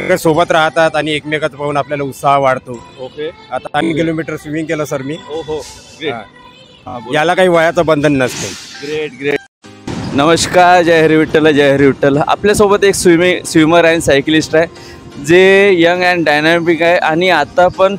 सगळे सोबत राहतात आणि एकमेकाचं पाहून आपल्याला उत्साह वाढतो. ओके. आता 3 किलोमीटर स्विमिंग केलं सर मी. ओहो, ग्रेट. याला काही वयाचं बंधन नसते. Great great. नमस्कार, जय हरी विठ्ठल, जय हरी विठ्ठल. आपल्यासोबत एक स्विमर आणि सायकलिस्ट आहे जे यंग अँड डायनॅमिक आहे आणि आता पण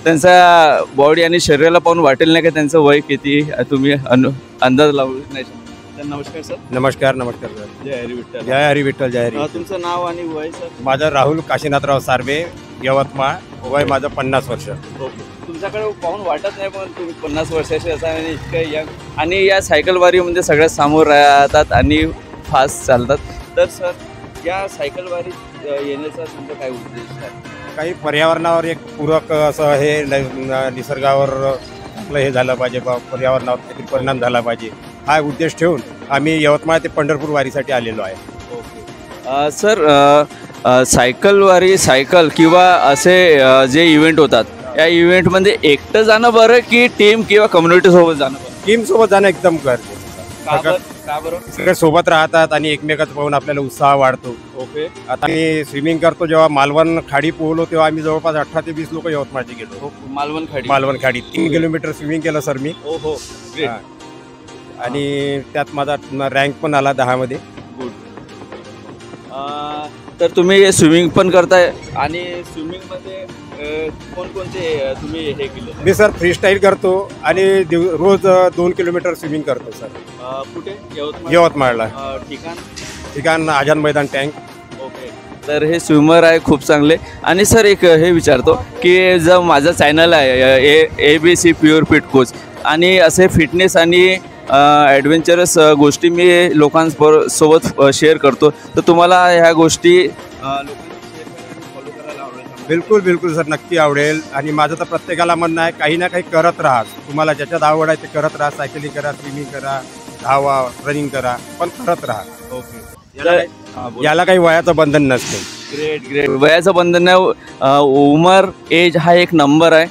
त्यांचा बॉडी आणि शरीराला पाहून वाटेल नाही का त्यांचं वय किती तुम्ही अंदाज लावू नाही शकता. तर नमस्कार सर. नमस्कार नमस्कार सर. जय हरी विठ्ठल. जय हरी विठ्ठल, जय हरी. तुमचं नाव आणि वय सर? माझं राहुल काशीनाथराव सार्वे, यवतमाळ. वय माझं 50 वर्ष. ओके. तुमच्याकडे पाहून वाटत नाही पण तुम्ही 50 वर्षाचे असा आणि इतकं यंग आणि या सायकल वारीमध्ये सगळ्यात सामोर राहतात आणि फास्ट चालतात. तर सर या सायकल वारीत येण्याचा तुमचा काय उद्देश आहे? काही पर्यावरणावर एक पूरक असं हे निसर्गावर आपलं हे झालं पाहिजे, पर्यावरणावर काहीतरी परिणाम झाला पाहिजे हा उद्देश ठेवून आम्ही यवतमाळ ते पंढरपूर वारीसाठी आलेलो आहे. ओके. सर सायकल किंवा असे जे इव्हेंट होतात या इव्हेंटमध्ये एकटं जाणं बरं की टीम किंवा कम्युनिटी सोबत जाणं बरं? टीम सोबत जाणं एकदम गरजेचं. का बरं? सगळे सोबत राहतात आणि एकमेकाचं पाहून आपल्याला उत्साह वाढतो. ओके. आता मी स्विमिंग करतो, जेव्हा मालवण खाडी पोहलो तेव्हा आम्ही जवळपास 18 ते 20 लोक यवतमाळचे गेलो. मालवण खाडी 3 किलोमीटर स्विमिंग केलं सर मी. ओहो, ग्रेट. आणि त्यात माझा रँक पण आला 10 मध्ये. गुड. तर तुम्ही स्विमिंग पण करताय आणि स्विमिंगमध्ये कोणकोणते तुम्ही हे केले? मी सर फ्री स्टाईल करतो आणि रोज 2 किलोमीटर स्विमिंग करतो सर. कुठे? यवतमाळला. ठिकाण आझाद मैदान टँक. ओके. तर हे स्विमर आहे खूप चांगले. आणि सर एक हे विचारतो की जर माझं चॅनल आहे ABC प्युअर फिट कोच आणि असे फिटनेस आणि ॲडव्हेंचरस गोष्टी मी लोकांसोबत शेअर करतो, तर तुम्हाला ह्या गोष्टी बिलकुल बिलकुल सर, नक्की आवडेल. आणि माझं तर प्रत्येकाला म्हणणं आहे काही ना काही करत राहा. तुम्हाला ज्याच्यात आवड आहे ते करत राहा. सायकलिंग करा, स्विमिंग करा, धावा, रनिंग करा, पण करत राहा. ओके. याला काही वयाचं बंधन नसते. Great great. वयाचं बंधन नाही, उमर एज हा एक नंबर आहे.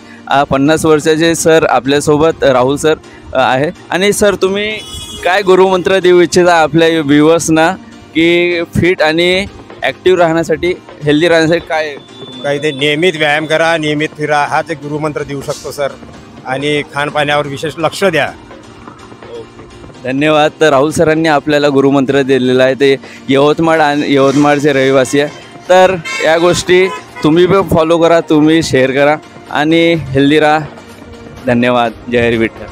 50 वर्षाचे सर आपल्यासोबत राहुल सर आहे. आणि सर तुम्ही काय गुरुमंत्र देऊ इच्छिता आपल्या व्ह्युअर्सना की फिट आणि ॲक्टिव्ह राहण्यासाठी, हेल्दी राहण्यासाठी काही ते नियमित व्यायाम करा, नियमित फिरा, हाच एक गुरुमंत्र देऊ शकतो सर. आणि खाणपाण्यावर विशेष लक्ष द्या. धन्यवाद. तर राहुल सरांनी आपल्याला गुरुमंत्र दिलेला आहे, ते यवतमाळचे रहिवासी आहे. तर या गोष्टी तुम्ही पण फॉलो करा, तुम्ही शेअर करा आणि हेल्दी राहा. धन्यवाद. जय हरी विठ्ठल.